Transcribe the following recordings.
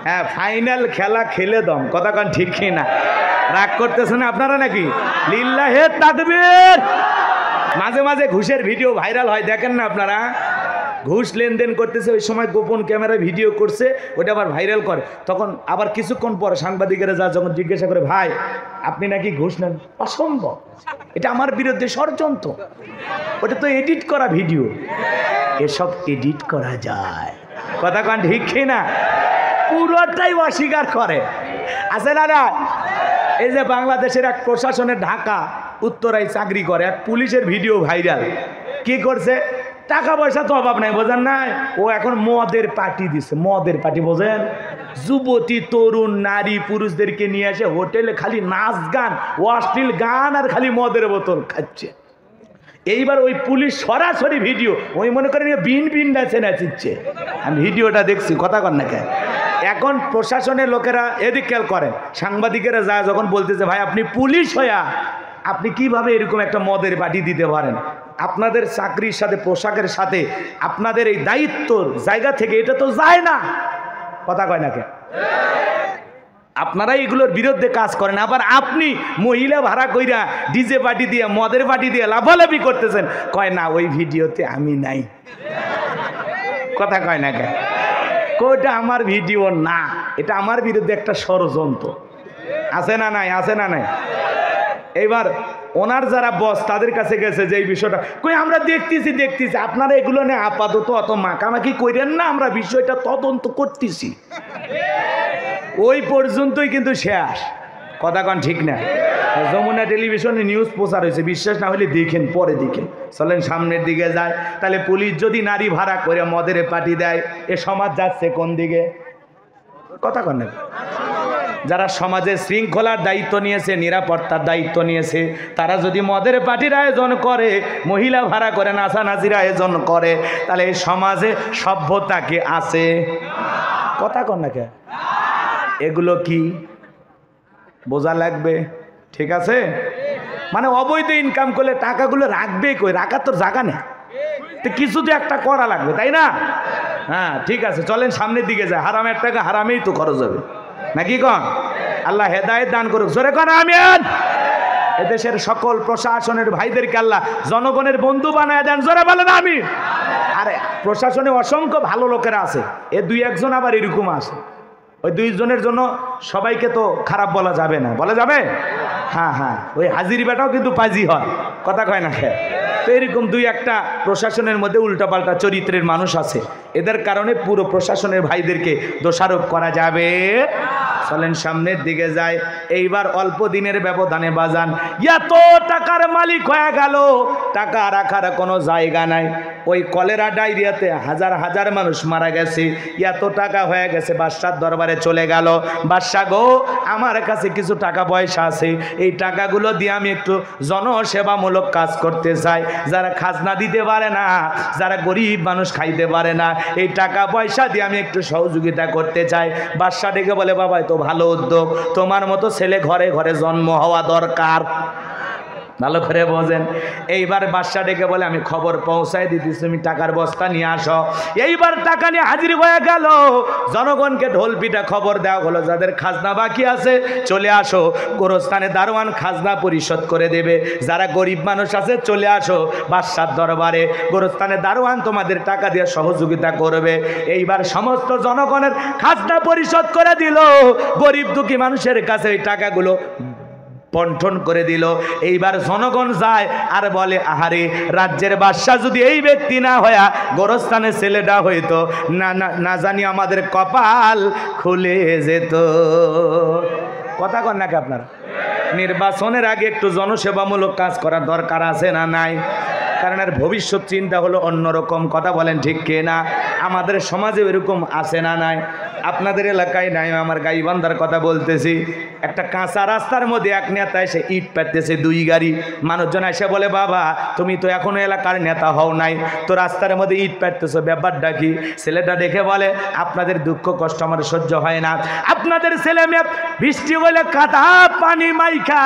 হ্যাঁ ফাইনাল খেলা খেলে দম, কথা কন ঠিক কি না? রাগ করতেছেন আপনারা নাকি? লিল্লাহে তাকবীর। মাঝে মাঝে ঘুষের ভিডিও ভাইরাল হয়, দেখেন না আপনারা? ঘুষ লেনদেন করতেছে, ওই সময় গোপন ক্যামেরায় ভিডিও করছে, ওটা আবার ভাইরাল করে। তখন আবার কিছুক্ষণ পরে সাংবাদিকেরা যা যখন জিজ্ঞাসা করে, ভাই আপনি নাকি ঘুষ নেন? অসম্ভব, এটা আমার বিরুদ্ধে ষড়যন্ত্র, ওটা তো এডিট করা ভিডিও। এসব এডিট করা যায়, কথা কন ঠিক কি না? পুরোটাই অস্বীকার করে। আছে না না? এই যে বাংলাদেশের এক প্রশাসনের ঢাকা উত্তরায় চাকরি করে এক পুলিশের ভিডিও ভাইরাল। কি করছে? টাকা পয়সা তো অভাব নাই, বোঝেন নাই? ও এখন মদের পার্টি দিচ্ছে, মদের পার্টি বোঝেন? যুবতী তরুণ নারী পুরুষদেরকে নিয়ে আসে হোটেলে, খালি নাচ গান, অশ্লীল গান আর খালি মদের বোতল খাচ্ছে। এইবার ওই পুলিশ সরাসরি ভিডিও, ওই মনে করেন বিন বিন নাচে নাচিচ্ছে। আমি ভিডিওটা দেখছি, কথা কন না কেন? এখন প্রশাসনের লোকেরা এদিক খেয়াল করেন, সাংবাদিকেরা যায় যখন বলতেছে, ভাই আপনি পুলিশ হইয়া আপনি কিভাবে এরকম একটা মদের পার্টি দিতে পারেন? আপনাদের চাকরির সাথে পোশাকের সাথে আপনাদের এই দায়িত্বর জায়গা থেকে এটা তো যায় না, কথা কয় না কেন? আপনারা এগুলোর বিরুদ্ধে কাজ করেন, আবার আপনি মহিলা ভাড়া কইরা ডিজে পার্টি দিয়ে মদের পার্টি দিয়ে লাফালাফি করতেছেন। কয় না ওই ভিডিওতে আমি নাই, কথা কয় না কেন? ওটা আমার ভিডিও না, এটা আমার বিরুদ্ধে একটা ষড়যন্ত্র। আছে না নাই? আছে না নাই? এইবার ওনার যারা বস তাদের কাছে গেছে যে এই বিষয়টা, কই আমরা দেখতেছি দেখতেছি, আপনারা এগুলো নিয়ে আপাতত অত মাখামাখি করেন না, আমরা বিষয়টা তদন্ত করতেছি। ওই পর্যন্তই কিন্তু শেষ, কথা কন ঠিক না? যমুনা টেলিভিশনে নিউজ প্রচার হয়েছে, বিশ্বাস না হলে দেখেন, পরে দেখেন। চলেন সামনের দিকে যায়। তাহলে পুলিশ যদি নারী ভাড়া করে মদের পার্টি দেয়, এ সমাজ যাচ্ছে কোন দিকে? কথা কন না? যারা সমাজে শৃঙ্খলার দায়িত্ব নিয়েছে, নিরাপত্তার দায়িত্ব নিয়েছে, তারা যদি মদের পার্টির আয়োজন করে, মহিলা ভাড়া করে নাচানাচির আয়োজন করে, তাহলে এই সমাজে সভ্যতা কি আছে? কথা কন না কে? এগুলো কি বোঝা লাগবে, ঠিক আছে? মানে অবৈধ ইনকাম করলে টাকাগুলো রাখবে কই? রাখার তোর জায়গা নেই, তো কিছু তো একটা করা লাগবে, তাই না? হ্যাঁ ঠিক আছে, চলেন সামনের দিকে যায়। হারামের টাকা হারামেই তো খরচ হবে, নাকি কন? আল্লাহ হেদায়েত দান করুক, জোরে কন আমিন। এদেশের সকল প্রশাসনের ভাইদেরকে আল্লাহ জনগণের বন্ধু বানায় দেন, জোরে বলেন আমিন। আরে প্রশাসনে অসংখ্য ভালো লোকেরা আছে, এ দুই একজন আবার এরকম আছে। ওই দুইজনের জন্য সবাইকে তো খারাপ বলা যাবে না, বলা যাবে? হ্যাঁ হ্যাঁ, ওই হাজিরি বেটাও কিন্তু পাজি হয়, কথা কয় না খেয়ে। তো এরকম দুই একটা প্রশাসনের মধ্যে উল্টাপাল্টা চরিত্রের মানুষ আছে, এদের কারণে পুরো প্রশাসনের ভাইদেরকে দোষারোপ করা যাবে। চলেন সামনের দিকে যায়। এইবার অল্প দিনের ব্যবধানে বাজান এত টাকার মালিক হয়ে গেল, টাকা রাখার কোনো জায়গা নাই। ওই কলেরা ডায়রিয়াতে হাজার হাজার মানুষ মারা গেছে, এত টাকা হয়ে গেছে, বাদশার দরবারে চলে গেল। বাদশা গো, আমার কাছে কিছু টাকা পয়সা আছে, এই টাকাগুলো দিয়ে আমি একটু জনসেবামূলক কাজ করতে চাই। যারা খাজনা দিতে পারে না, যারা গরিব মানুষ খাইতে পারে না, এই টাকা পয়সা দিয়ে আমি একটু সহযোগিতা করতে চাই। বাদশা ডেকে বলে, বাবা তো ভালো উদ্যোগ, তোমার মতো ছেলে ঘরে ঘরে জন্ম হওয়া দরকার, ভালো করে বোঝেন। এইবার বাদশা ডেকে বলে, আমি খবর পৌঁছায় দিতেছি, তুমি টাকার বস্তা নিয়ে আসো। এইবার টাকা নিয়ে হাজির হয়ে গেল, জনগণকে ঢোল পিটা খবর দেওয়া হলো, যাদের খাজনা বাকি আছে চলে আসো, গোরস্থানে দারোয়ান খাজনা পরিশোধ করে দেবে। যারা গরিব মানুষ আছে চলে আসো বাদশার দরবারে, গোরস্থানে দারোয়ান তোমাদের টাকা দিয়ে সহযোগিতা করবে। এইবার সমস্ত জনগণের খাজনা পরিশোধ করে দিল, গরিব দুঃখী মানুষের কাছে এই টাকাগুলো বন্টন করে দিল। এইবার জনগণ যায় আর বলে, আহারে রাজ্যের বাদশা যদি এই ব্যক্তি না হইয়া গোরস্থানের ছেলেটা হইতো, না না না জানি আমাদের কপাল খুলে যেত। কথা কন নাকি আপনারা? নির্বাচনের আগে একটু জনসেবামূলক কাজ করার দরকার আছে না নাই? কারণ আর ভবিষ্যৎ চিন্তা হলো অন্যরকম, কথা বলেন ঠিক কে না? আমাদের সমাজে এরকম আছে না নাই? আপনাদের এলাকায় নাই, আমার গাইবান্ধার কথা বলতেছি। একটা কাঁচা রাস্তার মধ্যে এক নেতা এসে ইট পাততেছে 2 গাড়ি। মানুষজন এসে বলে, বাবা তুমি তো এখনো এলাকার নেতা হও নাই, তো রাস্তার মধ্যে ইট পাততেছো, ব্যাপারটা কি? ছেলেটা দেখে বলে, আপনাদের দুঃখ কষ্ট আমার সহ্য হয় না। আপনাদের ছেলে মেয়ে বৃষ্টি হলে কাদা পানি মাইখা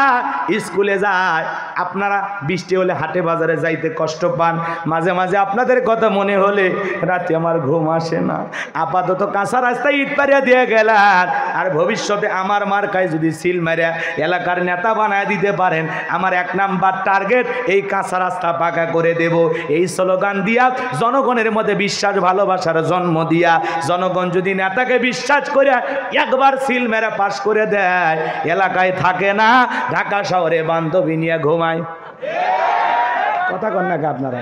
স্কুলে যায়, আপনারা বৃষ্টি হলে হাটে বাজারে যাইতে কষ্ট পান। মাঝে মাঝে আপনাদের কথা মনে হলে রাতে আমার ঘুম আসে না। আপাতত কাঁচা রাস্তায় ইট পারিয়া দিয়ে গেলেন, আর ভবিষ্যতে আমার মার্কায় যদি সিল মারিয়া এলাকার নেতা বানায় দিতে পারেন, আমার 1 নাম্বার টার্গেট এই কাঁচা রাস্তা পাকা করে দেব। এই স্লোগান দিয়া জনগণের মধ্যে বিশ্বাস ভালোবাসার জন্ম দিয়া, জনগণ যদি নেতাকে বিশ্বাস করে একবার সিল মেরে পাস করে দেয়, এলাকায় থাকে না, ঢাকা শহরে বান্ধবী নিয়ে ঘুমায়। কথা কন নাকি আপনারা?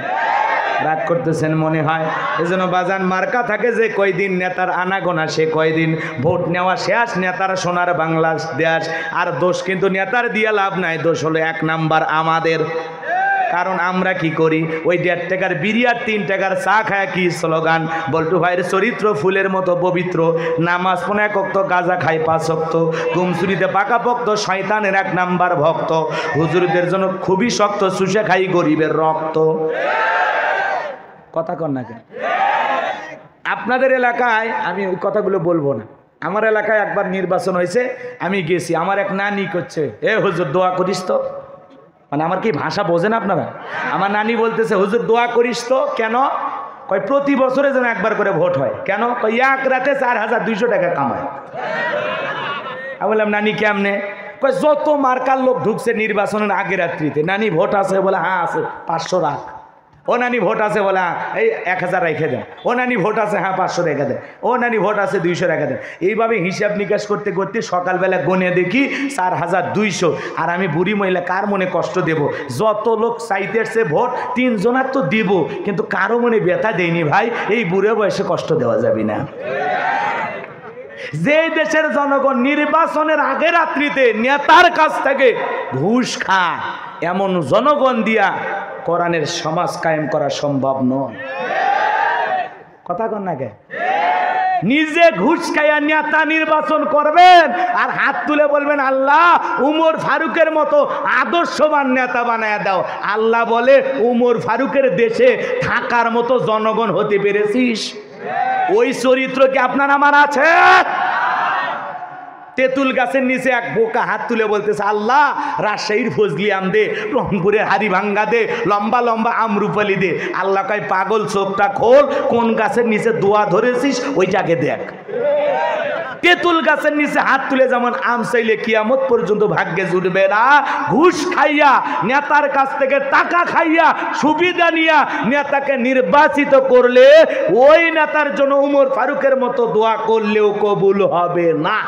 রাগ করতেছেন মনে হয়। এজন্য বাজান মার্কা থাকে যে কয়দিন, নেতার আনাগোনা সে কয়দিন, ভোট নেওয়া শেষ, নেতার সোনার বাংলাদেশ। আর দোষ কিন্তু নেতার দিয়ে লাভ নাই, দোষ হলো 1 নাম্বার আমাদের। কারণ আমরা কি করি, ওই 1.5 টাকার বিড়ি আর 3 টাকার চা খায় কি স্লোগান, বল্টু ভাইয়ের চরিত্র ফুলের মতো পবিত্র, নামাজ পড়ে 1 ওয়াক্ত, গাঁজা খায় 5 ওয়াক্ত, ঘুমচুরিতে পাকাপোক্ত, শয়তানের 1 নাম্বার ভক্ত, হুজুরদের জন্য খুবই শক্ত, চুষে খাই গরিবের রক্ত। কথা কন না কেন? আপনাদের এলাকায় আমি ওই কথাগুলো বলবো না। আমার এলাকায় একবার নির্বাচন হয়েছে, আমি গেছি, আমার এক নানি করছে, এ হুজুর দোয়া করিস তো। মানে আমার কি ভাষা বোঝেন আপনারা? আমার নানি বলতেছে, হুজুর দোয়া করিস তো। কেন? কয় প্রতি বছরে যেন একবার করে ভোট হয়। কেন? কয় এক রাতে 4200 টাকা কামায়। আমি বললাম, নানি কেমনে? কয় যত মার্কার লোক ঢুকছে নির্বাচনের আগে রাত্রিতে, নানি ভোট আছে? বলে হ্যাঁ আছে, 500 রাখ। ও নানি ভোট আছে? বলে এই 1000 রেখে দেন। ও নানি ভোট আছে? হ্যাঁ 500 রেখে দেন। ও নানি ভোট আছে? 200 রেখে দেন। এইভাবে হিসাব নিকাশ করতে করতে সকালবেলা গনে দেখি 4200। আর আমি বুড়ি মহিলা, কার মনে কষ্ট দেব? যত লোক চাইতে এসছে ভোট, 3 জনার তো দিব, কিন্তু কারো মনে ব্যথা দেয়নি ভাই, এই বুড়ো বয়সে কষ্ট দেওয়া যাবে না। যে দেশের জনগণ নির্বাচনের আগে রাত্রিতে নেতার কাছ থেকে ঘুষ খায়, এমন জনগণ দিয়া কোরআনের সমাজ কায়েম করা সম্ভব নয়। কথা কন না কে? নিজে ঘুষ খাইয়া নেতা নির্বাচন করবেন আর হাত তুলে বলবেন, আল্লাহ উমর ফারুকের মতো আদর্শবান নেতা বানায় দাও। আল্লাহ বলে, উমর ফারুকের দেশে থাকার মতো জনগণ হতে পেরেছিস? ওই চরিত্র কি আপনার আমার আছে? তেঁতুল গাছের নিচে এক বোকা হাত তুলে বলতেছে, আল্লাহ রাজশাহীর ফজলি আম দে, রংপুরের হাড়িভাঙ্গা দে, লম্বা লম্বা আমরুপালি দে। আল্লাহ কয়, পাগল চোখটা খোল, কোন গাছের নিচে দোয়া ধরেছিস ওইটাকে দেখ। তেঁতুল গাছের নিচে হাত তুলে যেমন আম চাইলে কিয়ামত পর্যন্ত ভাগ্যে জুটবে না, ঘুষ খাইয়া নেতার কাছ থেকে টাকা খাইয়া সুবিধা নিয়া নেতাকে নির্বাচিত করলে ওই নেতার জন্য উমর ফারুকের মতো দোয়া করলেও কবুল হবে না।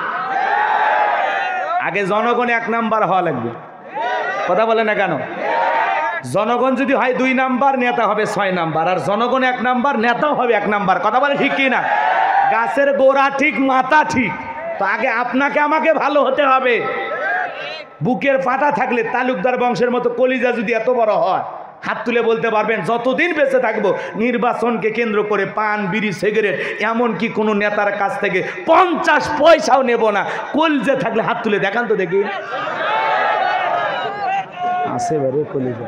আগে জনগণ 1 নাম্বার হওয়া লাগবে। কথা বলে না কেন? জনগণ যদি হয় 2 নাম্বার, নেতা হবে 6 নাম্বার, আর জনগণ 1 নাম্বার, নেতাও হবে 1 নাম্বার। কথা বলে ঠিক কি না? গাছের গোড়া ঠিক, মাথা ঠিক, তো আগে আপনাকে আমাকে ভালো হতে হবে। বুকের পাটা থাকলে তালুকদার বংশের মতো কলিজা যদি এত বড় হয়, হাত তুলে বলতে পারবেন যতদিন বেঁচে থাকবো নির্বাচনকে কেন্দ্র করে পান বিড়ি সিগারেট এমনকি কোনো নেতার কাছ থেকে 50 পয়সাও নেব না। কলিজা থাকলে হাত তুলে দেখান তো দেখি। আছে বারে কলিজা।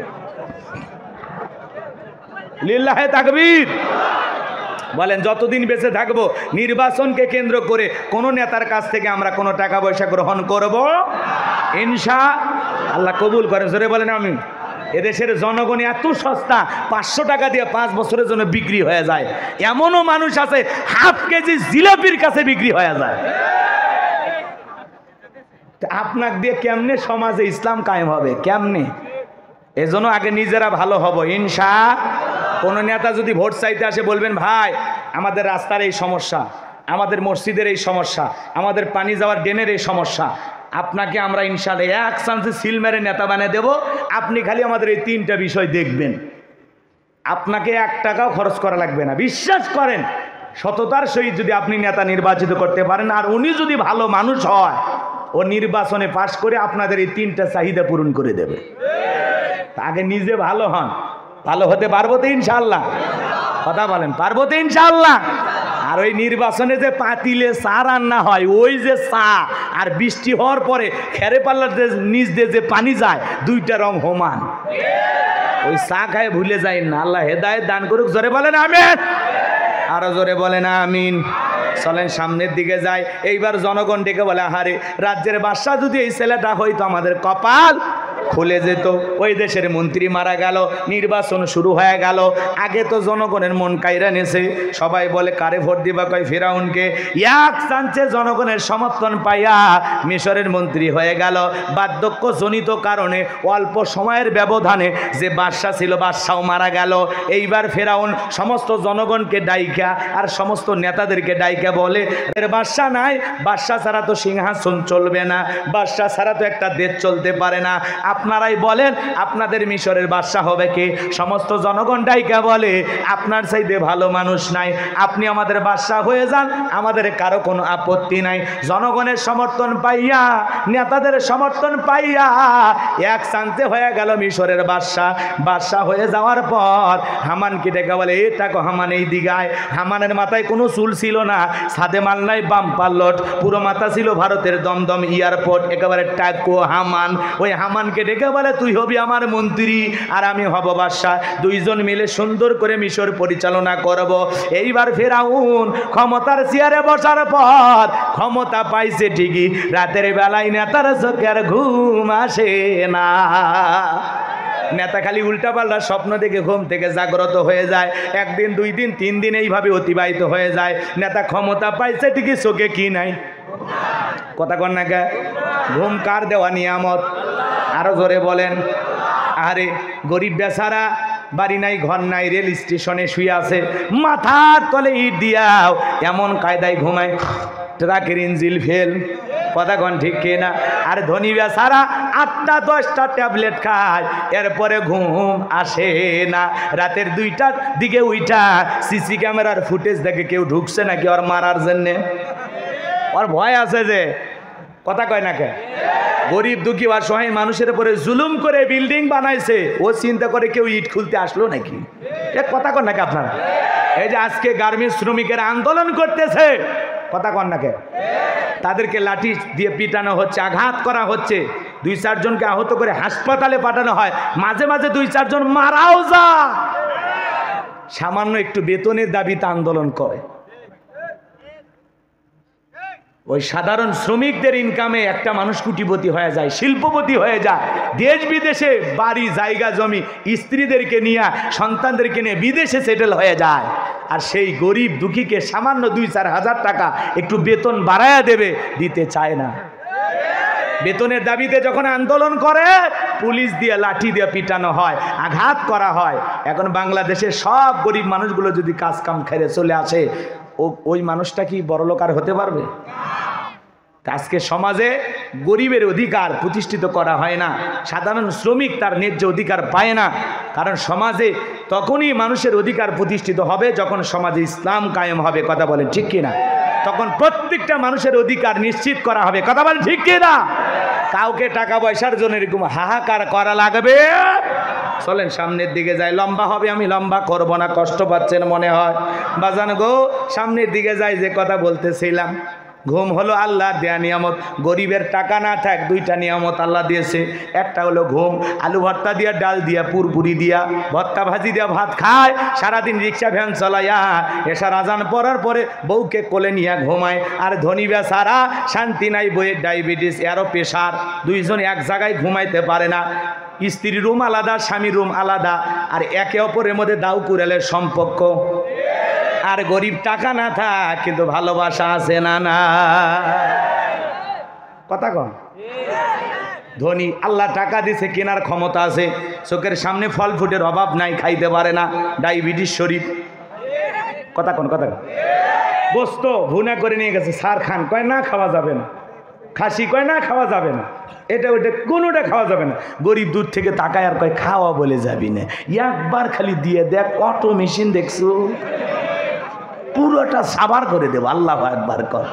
লিল্লাহে তাকবীর। বলেন, যতদিন বেঁচে থাকবো নির্বাচনকে কেন্দ্র করে কোনো নেতার কাছ থেকে আমরা কোনো টাকা পয়সা গ্রহণ করব ইনশাআল্লাহ। কবুল করেন, জোরে বলেন আমিন। এদেশের জনগণ এত সস্তা, 500 টাকা দিয়ে 5 বছরের জন্য বিক্রি হয়ে যায়। এমনও মানুষ আছে হাফ কেজি জিলাপির কাছে বিক্রি হয়ে যায়। আপনাকে দিয়ে কেমনে সমাজে ইসলাম কায়েম হবে? কেমনে? এজন্য আগে নিজেরা ভালো হব ইনশাআল্লাহ। কোন নেতা যদি ভোট চাইতে আসে বলবেন, ভাই আমাদের রাস্তার এই সমস্যা, আমাদের মসজিদের এই সমস্যা, আমাদের পানি যাওয়ার ড্রেনের এই সমস্যা, আপনাকে আমরা ইনশাআল্লাহ 1 চান্সে সিল মেরে নেতা বানিয়ে দেব। আপনি খালি আমাদের এই 3টা বিষয় দেখবেন। আপনাকে 1 টাকাও খরচ করা লাগবে না। বিশ্বাস করেন, সততার সহিত যদি আপনি নেতা নির্বাচিত করতে পারেন, আর উনি যদি ভালো মানুষ হয়, ও নির্বাচনে পাশ করে আপনাদের এই 3টা চাহিদা পূরণ করে দেবে। আগে নিজে ভালো হন। ভালো হতে পারবো তো ইনশাআল্লাহ? কথা বলেন, পারবো তো ইনশাআল্লাহ? আর ওই নির্বাচনে যে পাতিলে চা রান্না হয়, ওই যে চা আর বৃষ্টি হওয়ার পরে খেরে পাল্লার নিচ দিয়ে যে পানি যায়, দুইটা রং সমান। ওই চা খায় ভুলে যায় না। আল্লাহ হেদায়েত দান করুক। জোরে বলেন আমিন, আরো জোরে বলেন আমিন। চলেন সামনের দিকে যাই। এইবার জনগণ ডেকে বলে, আহারে রাজ্যের বাদশা যদি এই ছেলেটা হইতো আমাদের কপাল খুলে যেত। ওই দেশের মন্ত্রী মারা গেল, নির্বাচন শুরু হয়ে গেল। আগে তো জনগণের মন কাইরা নেছে, সবাই বলে কারে ভোট দিবা, কয় ফেরাউনকে। এক চান্সে জনগণের সমর্থন পাইয়া মিশরের মন্ত্রী হয়ে গেল। বার্ধক্য জনিত কারণে অল্প সময়ের ব্যবধানে যে বাদশা ছিল, বাদশাও মারা গেল। এইবার ফেরাউন সমস্ত জনগণকে ডাইকা আর সমস্ত নেতাদেরকে ডাইকা বলে, এর বাদশা নাই, বাদশা ছাড়া তো সিংহাসন চলবে না, বাদশা ছাড়া তো একটা দেশ চলতে পারে না। আপনারাই বলেন আপনাদের মিশরের বাদশা হবে কে? সমস্ত জনগণ ডাইকা বলে, আপনার চাইতে ভালো মানুষ নাই, আপনি আমাদের বাদশা হয়ে যান, আমাদের কারো কোনো আপত্তি নাই। জনগণের সমর্থন পাইয়া, নেতাদের সমর্থন পাইয়া এক চান্সে হয়ে গেল মিশরের বাদশা। বাদশা হয়ে যাওয়ার পর হামানকে ডেকে বলে, এটা কো হামান এই দিগায়। হামানের মাথায় কোনো চুল ছিল না, সাদে মাল নাই, বাম পাল্লট, পুরো মাথা ছিল ভারতের দমদম এয়ারপোর্ট, একেবারে টাকো হামান। ওই হামানকে ডেকে বলে, তুই হবি আমার মন্ত্রী আর আমি হব বাদশা, দুইজন মিলে সুন্দর করে মিশর পরিচালনা করব। এইবার ফেরাউন ক্ষমতার চেয়ারে বসার পর ক্ষমতা পাইছে ঠিকই, রাতের বেলায় নেতার চোখে আর ঘুম আসে না। নেতা খালি উল্টাপাল্টা স্বপ্ন দেখে ঘুম থেকে জাগ্রত হয়ে যায়। একদিন, দুই দিন, তিন দিন এইভাবে অতিবাহিত হয়ে যায়। নেতা ক্ষমতা পাইছে ঠিকই, চোখে কি নাই? কথা কন না কে? ঘুম কার দেওয়া নিয়ামত? আরো জোরে বলেন। আরে গরিব বেচারা, বাড়ি নাই, ঘর নাই, রেল স্টেশনে শুয়ে আছে, মাথার তলে ইট দিয়াও এমন কায়দায় ঘুমায়, ট্রাকের ইঞ্জিল ফেল। কথা কন ঠিক কিনা? আর ধনী বেচারা 8টা 10টা ট্যাবলেট খায়, এরপরে ঘুম আসে না। রাতের 2টার দিকে উইটা সিসি ক্যামেরার ফুটেজ দেখে কেউ ঢুকছে নাকি ওর মারার জন্যে, ওর ভয় আছে যে। কথা কয় না কে? গরিব দুঃখী আর সহায় মানুষের উপরে জুলুম করে বিল্ডিং বানাইছে, ও চিন্তা করে কেউ ইট খুলতে আসলো নাকি? এক কথা কন নাকি আপনারা? এই যে আজকে গার্মেন্টস শ্রমিকের আন্দোলন করতেছে, কথা কন নাকি? তাদেরকে লাঠি দিয়ে পিটানো হচ্ছে, আঘাত করা হচ্ছে, 2-4 জনকে আহত করে হাসপাতালে পাঠানো হয়, মাঝে মাঝে 2-4 জন মারাও যায়। সামান্য একটু বেতনের দাবিতে আন্দোলন করে। ওই সাধারণ শ্রমিকদের ইনকামে একটা মানুষ কোটিপতি হয়ে যায়, শিল্পপতি হয়ে যায়, দেশ বিদেশে বাড়ি জায়গা জমি স্ত্রীদেরকে নিয়ে, সন্তানদেরকে নিয়ে বিদেশে সেটেল হয়ে যায়। আর সেই গরিব দুঃখীকে সামান্য 2-4 হাজার টাকা একটু বেতন বাড়ায়া দেবে, দিতে চায় না। বেতনের দাবিতে যখন আন্দোলন করে, পুলিশ দিয়ে লাঠি দিয়ে পিটানো হয়, আঘাত করা হয়। এখন বাংলাদেশের সব গরিব মানুষগুলো যদি কাজ কাম খেয়ে চলে আসে, ওই মানুষটা কি বড়লোক আর হতে পারবে? আজকে সমাজে গরিবের অধিকার প্রতিষ্ঠিত করা হয় না, সাধারণ শ্রমিক তার ন্যায্য অধিকার পায় না। কারণ সমাজে তখনই মানুষের অধিকার প্রতিষ্ঠিত হবে যখন সমাজে ইসলাম কায়েম হবে। কথা বলেন ঠিক কিনা? তখন প্রত্যেকটা মানুষের অধিকার নিশ্চিত করা হবে। কথা বলেন ঠিক কিনা? কাউকে টাকা পয়সার জন্য এরকম হাহাকার করা লাগবে? চলেন সামনের দিকে যাই। লম্বা হবে, আমি লম্বা করব না, কষ্ট পাচ্ছেন মনে হয়। বাজান গো, সামনের দিকে যাই। যে কথা বলতেছিলাম, ঘুম হলো আল্লাহর দেয়া নিয়ামত। গরিবের টাকা না থাক, 2টা নিয়ামত আল্লাহ দিয়েছে। একটা হলো ঘুম, আলু ভর্তা দিয়া, ডাল দিয়া, পুরপুরি দিয়া, ভর্তা ভাজি দিয়া ভাত খায়, সারাদিন রিক্সা ভ্যান চলাইয়া এসার আজান পড়ার পরে বউকে কোলে নিয়ে ঘুমায়। আর ধনী বেচারা শান্তি নাই, বইয়ের ডায়াবেটিস, এরও প্রেশার, 2জন এক জায়গায় ঘুমাইতে পারে না। স্ত্রীর রুম আলাদা, স্বামীর রুম আলাদা, আর একে অপরের মধ্যে দাউ কুড়ালের সম্পর্ক। আর গরিব টাকা না থাক কিন্তু ভালোবাসা আছে না? না, কথা কম। ধনী আল্লাহ টাকা দিছে, কেনার ক্ষমতা আছে, চোখের সামনে ফল ফুটের অভাব নাই, খাইতে পারে না, ডায়াবেটিস শরীর। কথা কন, কথা কন। বস্তু ভুনা করে নিয়ে গেছে, সার খান, কয় না খাওয়া যাবে না। খাসি, কয় না খাওয়া যাবে না। এটা ওইটা কোনোটা খাওয়া যাবে না। গরিব দূর থেকে তাকায় আর কয় খাওয়া বলে যাবি না। একবার খালি দিয়ে দেখ, অটো মেশিন দেখছো, পুরোটা সাবার করে দেবো। আল্লাহু আকবার কর।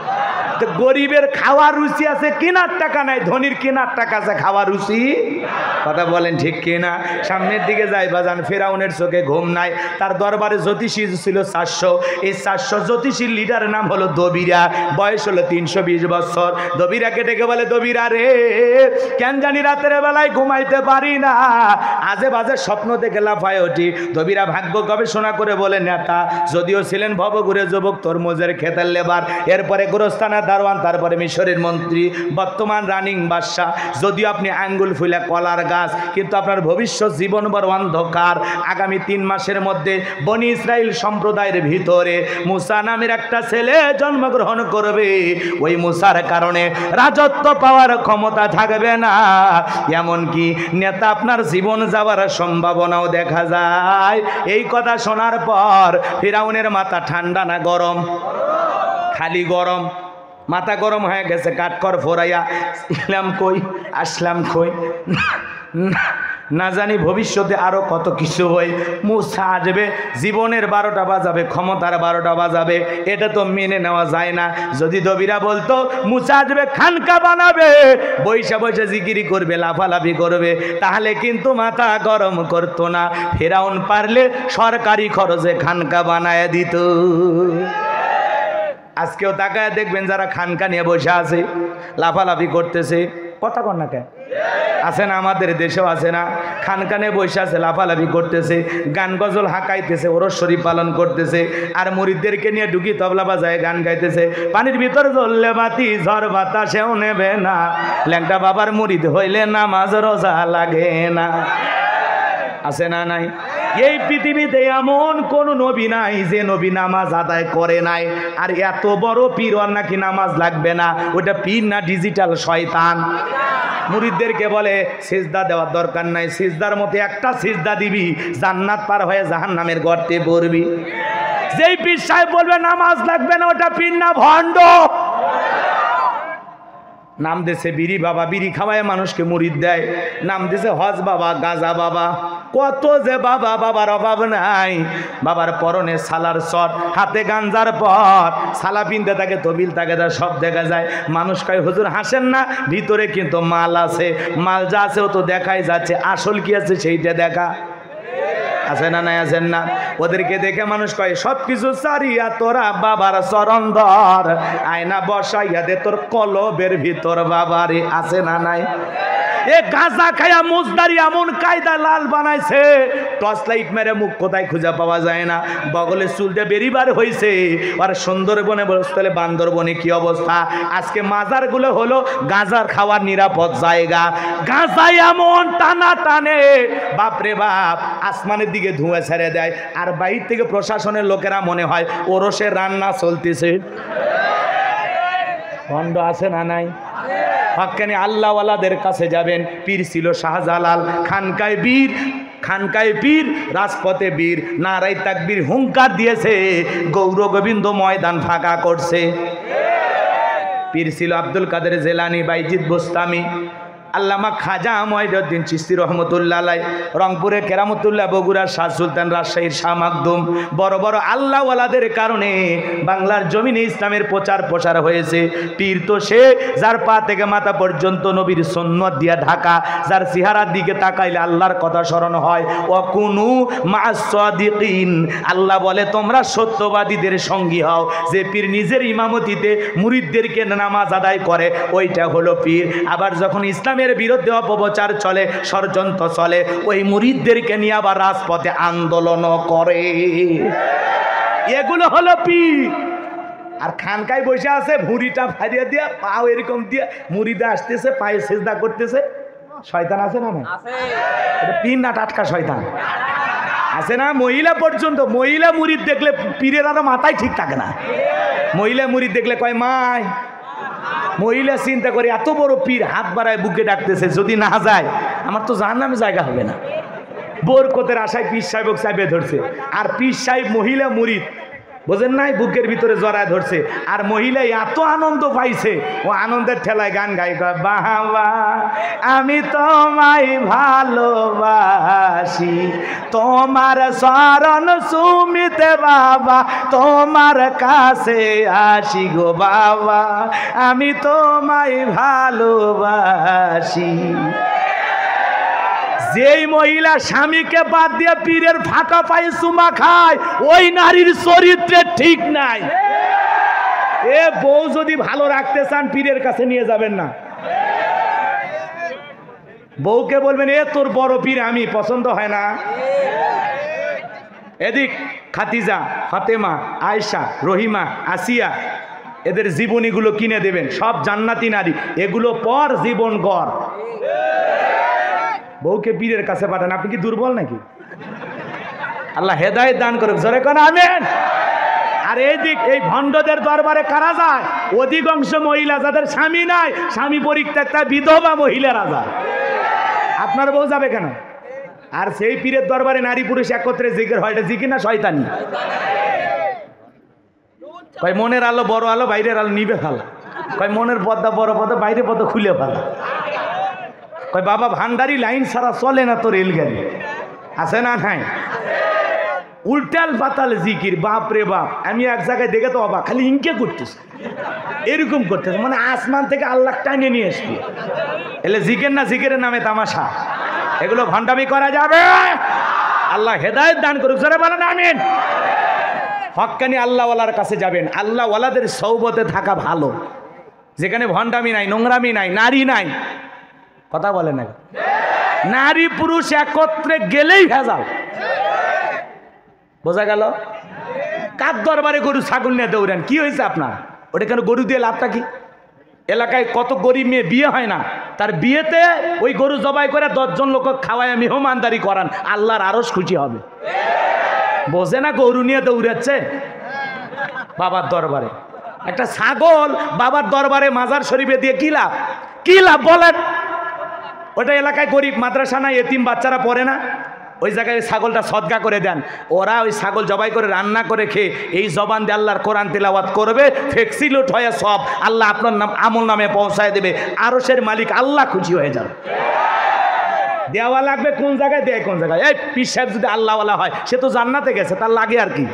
তো গরিবের খাওয়ার রুচি আছে, কেনার টাকা নাই, ধনীর কেনার টাকা আছে, খাওয়ার রুচি। কথা বলেন ঠিক কিনা? সামনের দিকে যাই বাজান, ফেরাউনের চোখে ঘুম নাই। তার দরবারে জ্যোতিষী ছিল 400। এই 400 জ্যোতিষীর লিডারের নাম হলো দবিরা। বয়স হলো 320 বছর। দবিরাকে ডেকে বলে, দবিরা রে, কেন জানি রাতের বেলায় ঘুমাইতে পারি না, আজে বাজে স্বপ্ন দেখে লাফায় উঠি। দবিরা ভাগ্য গবেষণা করে বলে, নেতা যদিও ছিলেন ভবঘুরে যুবক, তরমুজের খেতের লেবার, এরপরে গোরস্থানের দারোয়ান, তারপরে মিশরের মন্ত্রী, বর্তমান রানিং বাদশা। যদিও আপনি আঙ্গুল ফুলে কলার গাছ, কিন্তু আপনার ভবিষ্যৎ জীবন বড় অন্ধকার। আগামী 3 মাসের মধ্যে বনি ইসরাইল সম্প্রদায়ের ভিতরে মুসা নামের একটা ছেলে জন্মগ্রহণ করবে। ওই মুসার কারণে রাজত্ব পাওয়ার ক্ষমতা থাকবে না, এমনকি নেতা আপনার জীবন যাওয়ার সম্ভাবনাও দেখা যায়। এই কথা শোনার পর ফিরাউনের মাথা ঠান্ডা না গরম? খালি গরম। মাথা গরম হয়ে গেছে, কাঠখড় ফোরাইয়া ইসলাম কই আসলাম কই, না জানি ভবিষ্যতে আরো কত কিছু হয়। মুসা আসবে, জীবনের 12টা বাজাবে, ক্ষমতার 12টা বাজাবে, এটা তো মেনে নেওয়া যায় না। যদি দবিরা বলতো মুসা আসবে খানকা বানাবে, বৈশা বৈশা জিকিরি করবে, লাফালাফি করবে, তাহলে কিন্তু মাথা গরম করতো না। ফেরাউন পারলে সরকারি খরচে খানকা বানায় দিত। আজকেও তাকায় দেখবেন যারা খানকা নিয়ে বসে আছে, লাফালাফি করতেছে, কথা কন না কে আছে না? আমাদের দেশেও আছে না? খানকানে বসে আছে, লাফালাফি করতেছে, গান গজল হাঁকাইতেছে, ওরস শরীফ পালন করতেছে, আর মুরিদদেরকে নিয়ে ঢুকি তবলা বাজায় গান গাইতেছে। পানির ভিতর জ্বললে বাতি, ঝড় বাতাসেও নেবে না, ল্যাংটা বাবার মুরিদ হইলে নামাজ রোজা লাগে না। আছে না নাই? এই পৃথিবীতে এমন কোন নবী নাই যে নবী নামাজ আদায় করে নাই। আর এত বড় পীর, ওর নাকি নামাজ লাগবে না। ওটা পীর না, ডিজিটাল শয়তান। মুরিদদেরকে বলে সিজদা দেওয়ার দরকার নাই, সিজদার মতো একটা সিজদা দিবি, জান্নাত পার হয়ে জাহান্নামের গর্তে পড়বি। যেই পীর সাহেব বলবে নামাজ লাগবে না, ওটা পীর না, ভণ্ড। নাম দিয়েছে বিড়ি বাবা, বিড়ি খাওয়ায় মানুষকে মুরিদ দেয়। নাম দিয়েছে হজ বাবা, গাজা বাবা, কত যে বাবা, বাবার অভাব নাই। বাবার পরনে সালার শট, হাতে গাঞ্জার পট, সালা পিনতে থাকে, তবিল থাকে, তার সব দেখা যায়। মানুষ কয় হুজুর হাসেন না, ভিতরে কিন্তু মাল আছে। মাল যা আছে ও তো দেখাই যাচ্ছে, আসল কি আছে সেইটা দেখা। আছে না নাই? আছেন না? ওদেরকে দেখে মানুষ কয় সব কিছু সারিয়া তোরা বাবার চরণ ধর, আয়না বসাইয়া দে তোর কলবের ভিতর বাবারে। আছে না নাই? এ গাঁজা খায়া মুজদারি এমন কায়দা লাল বানাইছে, টর্চ লাইট মেরে মুখ কোথায় খুঁজে পাওয়া যায় না। বগলে চুলটা বেরিবার হয়েছে। আর সুন্দরবনে বসতে, বান্দরবনে কি অবস্থা? আজকে মাজারগুলো হলো গাঁজার খাওয়ার নিরাপদ জায়গা। গাঁজা এমন টানা টানে, বাপরে বাপ, আসমানের দিকে ধুঁয়া ছেড়ে দেয়। আর বাইরে থেকে প্রশাসনের লোকেরা মনে হয় ওরসের রান্না চলতেছে। ভণ্ড আছে না নাই? হক্কানি আল্লাহওয়ালাদের কাছে যাবেন। পীর ছিল শাহজালাল, খানকায় বীর, খানকায় পীর, রাজপথে বীর, নারাই তাকবীর হুঙ্কার দিয়েছে, গৌর গোবিন্দ ময়দান ফাঁকা করছে। পীর ছিল আব্দুল কাদের জেলানি, বাইজিদ বোস্তামি, আল্লামা খাজা মঈনুদ্দিন চিশতি রহমতুল্লাহ আলাইহি, রংপুরে কেরামতুল্লাহ, বগুড়ার শাহ সুলতান, রাজশাহীর শাহ মাকদুম। বড় বড় আল্লাহওয়ালাদের কারণে বাংলার জমিনে ইসলামের প্রচার প্রসার হয়েছে। পীর তো সে যার পা থেকে মাথা পর্যন্ত নবীর সুন্নত দিয়া ঢাকা, যার চেহারার দিকে তাকাইলে আল্লাহর কথা স্মরণ হয়। ওয়াকুনু মা'আস সাদিকিন, আল্লাহ বলে তোমরা সত্যবাদীদের সঙ্গী হও। যে পীর নিজের ইমামতিতে মুরিদদেরকে নামাজ আদায় করে, ওইটা হলো পীর। আবার যখন ইসলামের বিরুদ্ধে অপপ্রচার চলে, ষড়যন্ত্র চলে, ওই মুরিদদেরকে নিয়ে আবার রাজপথে আন্দোলন করে। এগুলো হলো পীর। আর খানকায় বসে আছে, ভুঁড়িটা ফারিয়ে দিয়া, পাও এরকম দিয়ে, মুরিদে আসতেছে, পায়ে সেজদা করতেছে। শয়তান আছে না? এটা পীর না টাটকা শয়তান? আছে না? মহিলা পর্যন্ত, মহিলা মুরিদ দেখলে পীরের আরো মাথায় ঠিক থাকে না। মহিলা মুরিদ দেখলে কয় মায়। মহিলা চিন্তা করে এত বড় পীর হাত বাড়ায় বুকে ডাকতেছে, যদি না যায় আমার তো জাহান্নামে জায়গা হবে না। বরকতের আশায় পীর সাহেব চাপে ধরছে। আর পীর সাহেব মহিলা মুরিদ বোঝেন নাই, বুকের ভিতরে জড়ায় ধরছে। আর মহিলা এত আনন্দ পাইছে, ও আনন্দের ঠেলায় গান গাই, বাবা আমি তোমায় ভালোবাসি, তোমার শরণ সুমিতে বাবা তোমার কাছে আসি গো বাবা, আমি তোমায় ভালোবাসি। যেই মহিলা স্বামীকে বাদ দিয়ে পীরের ফাঁকা পায়ে চুমা খায়, ওই নারীর চরিত্রে ঠিক নাই। এ বউ যদি ভালো রাখতে চান পীরের কাছে নিয়ে যাবেন না। বউকে বলবেন এ তোর বড় পীর আমি, পছন্দ হয় না। এদিক খাদিজা, ফাতেমা, আয়েশা, রহিমা, আসিয়া, এদের জীবনীগুলো কিনে দেবেন, সব জান্নাতি নারী, এগুলো পর জীবন গড়। বউকে পীরের কাছে পাঠান, আপনি কি দুর্বল নাকি? আল্লাহ হেদায়েত দান করুক, জোরে কোন আমিন। আর এই দিক এই ভণ্ডদের দরবারে কারা যায়? অধিকাংশ মহিলা যাদের স্বামী নাই, স্বামী পরিত্যক্তা বিধবা মহিলারা যায়। আপনার বউ যাবে কেন? আর সেই পীরের দরবারে নারী পুরুষ একত্রে জিকির হয়, এটা জিকির না শয়তানি? কয় মনের আলো বড় আলো, বাইরের আলো নিবে ফেলা। কয় মনের পর্দা বড় পর্দা, বাইরের পর্দা খুলে ফেলা। কয় বাবা ভান্ডারি লাইন ছাড়া চলে না তো রেলগাড়ি, আছে না নাই? উল্টাল পাতাল জিকির, বাপ রে বাপ। আমি এক জায়গায় দেখে তো অবাক, খালি ইনকে করতেছে, এরকম করতেছে, মানে আসমান থেকে আল্লাহ টাইনে নিয়ে আসবে। এলে জিকির না, জিকিরের নামে তামাশা, এগুলো ভণ্ডামি করা যাবে। আল্লাহ হেদায়েত দান করুক, জোরে বলেন আমিন। হক্কানি আল্লাহওয়ালার কাছে যাবেন, আল্লাহওয়ালাদের সৌবতে থাকা ভালো, যেখানে ভণ্ডামি নাই, নোংরামি নাই, নারী নাই। কথা বলে না, নারী পুরুষ একত্রে গেলেই ভেজাল। বোঝা গেল? কার দরবারে গরু ছাগল নিয়ে দৌড়ান, কি হয়েছে আপনার? ওটা কেন গরু দিয়ে লাভটা কি? এলাকায় কত গরিব মেয়ে বিয়ে হয় না, তার বিয়েতে ওই গরু জবাই করে 10 জন লোক খাওয়ায় মেহমানদারি করান, আল্লাহর আরশ খুশি হবে। বোঝে না গরু নিয়ে দৌড়াচ্ছে বাবার দরবারে। একটা ছাগল বাবার দরবারে মাজার শরীফে দিয়ে কি লাভ? কি লাভ বলেন? ওটা এলাকায় গরিব মাদ্রাসা না, এতিম বাচ্চারা পড়ে না, ওই জায়গায় ছাগলটা সদকা করে দেন। ওরা ওই ছাগল জবাই করে রান্না করে খেয়ে এই জবান দিয়ে আল্লাহর কোরআন তেলাওয়াত করবে, ফেক্সিলোট হয়ে সব আল্লাহ আপনার নাম আমল নামে পৌঁছায় দেবে, আরশের মালিক আল্লাহ খুশি হয়ে যাবে। দেওয়া লাগবে কোন জায়গায়, দেয় কোন জায়গায়? এই পীর সাহেব যদি আল্লাহওয়ালা হয়, সে তো জান্নাতে গেছে, তার লাগে আর কি?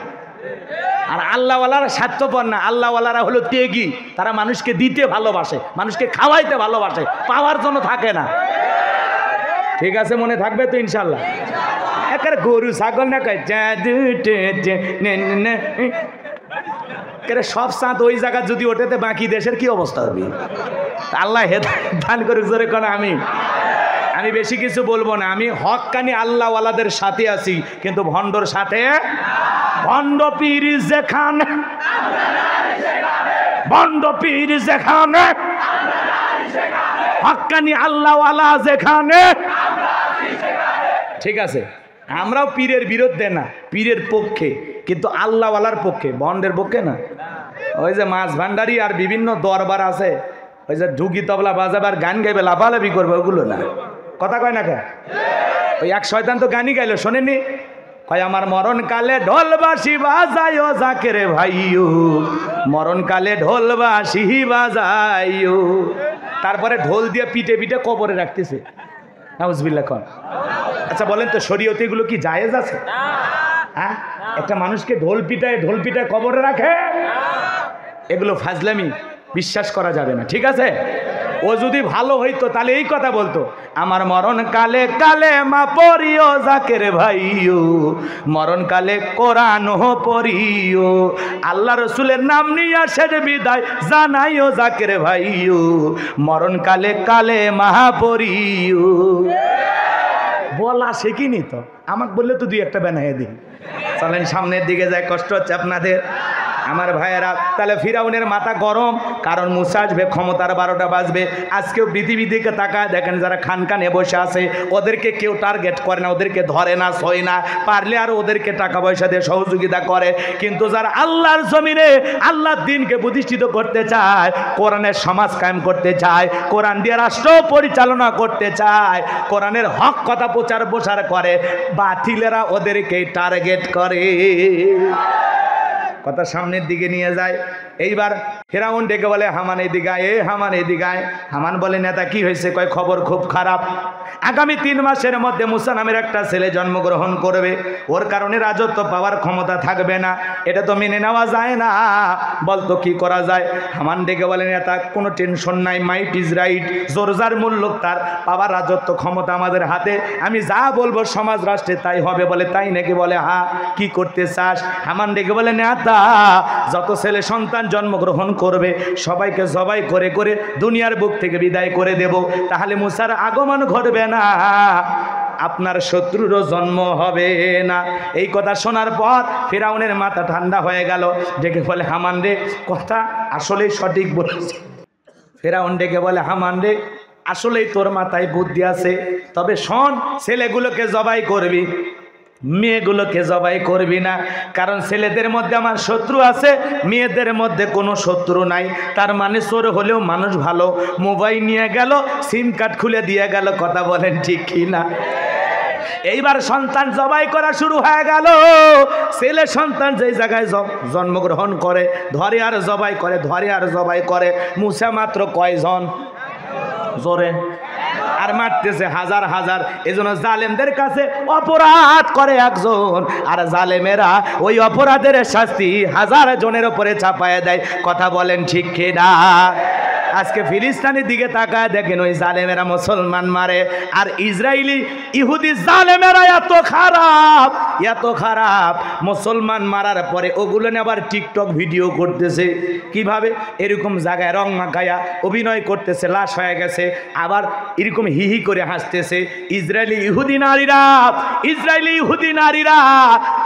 আর আল্লাহওয়ালারা স্বার্থপর না, আল্লাহওয়ালারা হলো ত্যাগী, তারা মানুষকে দিতে ভালোবাসে, মানুষকে খাওয়াইতে ভালোবাসে, পাওয়ার জন্য থাকে না। ঠিক আছে, মনে থাকবে তো ইনশাল্লাহ? একার গরু ছাগল না কয় সব চাঁদ ওই জায়গা যদি ওঠেতে বাকি দেশের কি অবস্থা হবে? আল্লাহ হেদায়েত দান করে, জোরে কোন আমিন। আমি বেশি কিছু বলবো না, আমি হক্কানি আল্লাহওয়ালাদের সাথে আছি, কিন্তু ভণ্ডর সাথে। ভণ্ড পীর যেখানে, ভণ্ড পীর যেখানে, হক্কানি আল্লাহওয়ালা যেখানে। ঠিক আছে, আমরাও পীরের বিরুদ্ধে না, পীরের পক্ষে, কিন্তু আল্লাহওয়ালার পক্ষে, ভণ্ডের পক্ষে না। ওই যে মাছ ভান্ডারি আর বিভিন্ন দরবার আছে, ওই যে ঢুকি তবলা বাজাবে আর গান গাইবে, লাফালাফি করবে, ওগুলো না। কথা কয় না কে? ওই এক শয়তান তো গানই গাইলো, শোনেননি? কয় আমার মরণ কালে ঢোল বাঁশি বাজাইও জাকের ভাইও, মরণ কালে ঢোল বাঁশি বাজাইও। তারপরে ঢোল দিয়ে পিঠে পিঠে কবরে রাখতেছে, নাউজুবিল্লাহ কোন। আচ্ছা বলেন তো, শরীয়তে এগুলো কি জায়েজ আছে? হ্যাঁ, একটা মানুষকে ঢোল পিটায় কবরে রাখে, এগুলো ফাজলামি, বিশ্বাস করা যাবে না। ঠিক আছে, ও যদি ভালো হইতো তাহলে এই কথা বলতো, আমার মরণ কালে কালে মা পড়িও জাকের ভাইও, মরণ কালে কোরআন পড়িও, আল্লাহ রসুলের নাম নিয়ে শেষ বিদায় জানাইও জাকের ভাইও, মরণ কালে কালে মা পড়িও। বলা শেখিনি তো, আমাকে বললে তো দুই একটা বানাইয়ে দিই। চলেন সামনের দিকে যায়, কষ্ট হচ্ছে আপনাদের আমার ভাইয়েরা। তাহলে ফিরাউনের মাথা গরম, কারণ মুসা আসবে, ক্ষমতার 12টা বাজবে। আজকেও পৃথিবী দিকে তাকায় দেখেন, যারা খানখানে বসে আছে ওদেরকে কেউ টার্গেট করে না, ওদেরকে ধরে না, ছয় না, পারলে আর ওদেরকে টাকা পয়সা দিয়ে সহযোগিতা করে। কিন্তু যারা আল্লাহর জমিনে আল্লাহর দ্বীনকে প্রতিষ্ঠিত করতে চায়, কোরআনের সমাজ কায়েম করতে চায়, কোরআন দিয়ে রাষ্ট্র পরিচালনা করতে চায়, কোরআনের হক কথা প্রচার প্রসার করে, বাতিলেরা ওদেরকে টার্গেট করে। কথা সামনের দিকে নিয়ে যায়। এইবার ফেরাউন ডেকে বলে হামান এদিকে আয়, হামান এদিকে আয়। হামান বলে নেতা কি হয়েছে? কয় খবর খুব খারাপ, আগামী 3 মাসের মধ্যে মুসা নামের একটা ছেলে জন্মগ্রহণ করবে, ওর কারণে রাজত্ব পাওয়ার ক্ষমতা থাকবে না, এটা তো মেনে নেওয়া যায় না, বলতো কি করা যায়? হামান ডেকে বলে নেতা কোনো টেনশন নাই, মাইট ইজ রাইট, জোরজার মূল্য তার পাওয়ার রাজত্ব ক্ষমতা আমাদের হাতে, আমি যা বলবো সমাজ রাষ্ট্রে তাই হবে। বলে তাই নাকি? বলে হ্যাঁ, কি করতে চাস? হামান ডেকে বলে নেতা যত ছেলে সন্তান জন্মগ্রহণ করবে সবাইকে জবাই করে করে দুনিয়ার বুক থেকে বিদায় করে দেব, তাহলে মুসার আগমন ঘটবে না, আপনার শত্রুরও জন্ম হবে না। এই কথা শোনার পর ফিরাউনের মাথা ঠান্ডা হয়ে গেল, ডেকে বলে হামান রে কথা আসলেই সঠিক বলেছে। ফিরাউন ডেকে বলে হামান রে আসলেই তোর মাথায় বুদ্ধি আছে, তবে শোন, ছেলেগুলোকে জবাই করবি, মেয়েগুলোকে জবাই করবি না, কারণ ছেলেদের মধ্যে আমার শত্রু আছে, মেয়েদের মধ্যে কোনো শত্রু নাই। তার মানে চোর হলেও মানুষ ভালো, মোবাইল নিয়ে গেল, সিম কার্ড খুলে দিয়ে গেল, কথা বলেন ঠিক কি না? এইবার সন্তান জবাই করা শুরু হয়ে গেল। ছেলে সন্তান যেই জায়গায় জন্মগ্রহণ করে ধরে আর জবাই করে, ধরে আর জবাই করে। মুসা মাত্র কয়জন? জোরে আর মারতেছে হাজার হাজার। এজন্য জালেমদের কাছে অপরাধ করে একজন, আর জালেমেরা ওই অপরাধের শাস্তি হাজার জনের উপরে চাপায় দেয়, কথা বলেন ঠিক কি না? আজকে ফিলিস্তিনের দিকে তাকায় দেখেন, ওই জালেমেরা মুসলমান মারে, আর ইসরায়েলি ইহুদি জালেমেরা এত খারাপ, এত খারাপ, মুসলমান মারার পরে ওগুলো নিয়ে আবার টিকটক ভিডিও করতেছে। কিভাবে? এরকম জায়গায় রং মাখায়া অভিনয় করতেছে, লাশ হয়ে গেছে, আবার এরকম হিহি করে হাসতেছে। ইসরায়েলি ইহুদি নারীরা, ইসরায়েলি ইহুদি নারীরা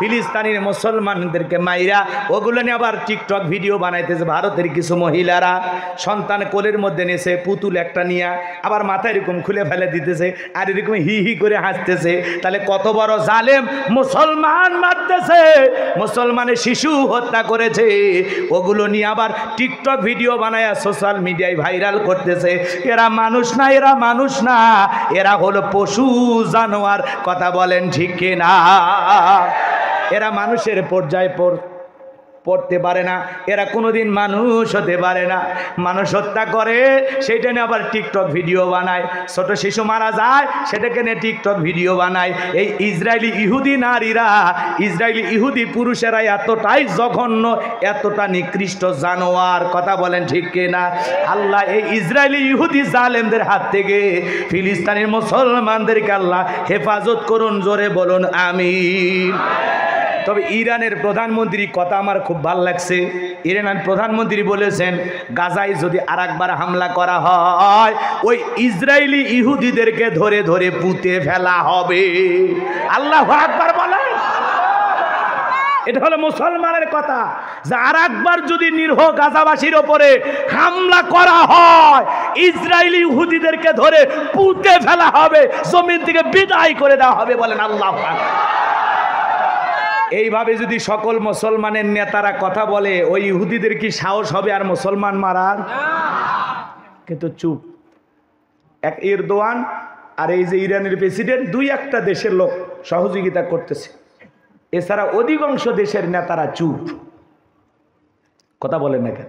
ফিলিস্তিনের মুসলমানদেরকে মাইরা ওগুলো নিয়ে আবার টিকটক ভিডিও বানাইতেছে। ভারতের কিছু মহিলারা সন্তান কোলের মধ্যে নিয়েছে, পুতুল একটা নিয়ে আবার মাথা এরকম খুলে ফেলে দিতেছে, আর এরকম হি হি করে হাসতেছে। তাহলে কত বড় জালেম! মুসলমান মারতেছে, মুসলমানের শিশু হত্যা করেছে, ওগুলো নিয়ে আবার টিকটক ভিডিও বানায় সোশ্যাল মিডিয়ায় ভাইরাল করতেছে। এরা মানুষ না, এরা মানুষ না, এরা হলো পশু জানোয়ার, কথা বলেন ঠিক কিনা? এরা মানুষের পর্যায়ে পড়তে পারে না, এরা কোনোদিন মানুষ হতে পারে না। মানুষ হত্যা করে সেইটা নিয়ে আবার টিকটক ভিডিও বানায়, ছোট শিশু মারা যায় সেটাকে নিয়ে টিকটক ভিডিও বানায়। এই ইসরায়েলি ইহুদি নারীরা, ইসরায়েলি ইহুদি পুরুষেরা এতটাই জঘন্য, এতটা নিকৃষ্ট জানোয়ার, কথা বলেন ঠিক কিনা? আল্লাহ এই ইসরায়েলি ইহুদি জালেমদের হাত থেকে ফিলিস্তিনের মুসলমানদেরকে আল্লাহ হেফাজত করুন, জোরে বলুন আমিন। তবে ইরানের প্রধানমন্ত্রী কথা আমার খুব ভালো লাগছে। ইরানের প্রধানমন্ত্রী বলেছেন গাজায় যদি আরেকবার হামলা করা হয় ওই ইসরায়েলি ইহুদিদেরকে ধরে ধরে পুঁতে ফেলা হবে। আল্লাহু আকবার বলেন। এটা হলো মুসলমানের কথা, যে আরেকবার যদি নিরীহ গাজাবাসীর ওপরে হামলা করা হয় ইসরায়েলি ইহুদিদেরকে ধরে পুঁতে ফেলা হবে, জমিন থেকে বিদায় করে দেওয়া হবে। বলেন আল্লাহু আকবার। এইভাবে যদি সকল মুসলমানের নেতারা কথা বলে, ওই ইহুদিদের কি সাহস হবে আর মুসলমান মারার? কিন্তু চুপ। এক এরদোয়ান আর এই যে ইরানের প্রেসিডেন্ট, দুই একটা দেশের লোক সহযোগিতা করতেছে, এছাড়া অধিকাংশ দেশের নেতারা চুপ। কথা বলেন না কেন?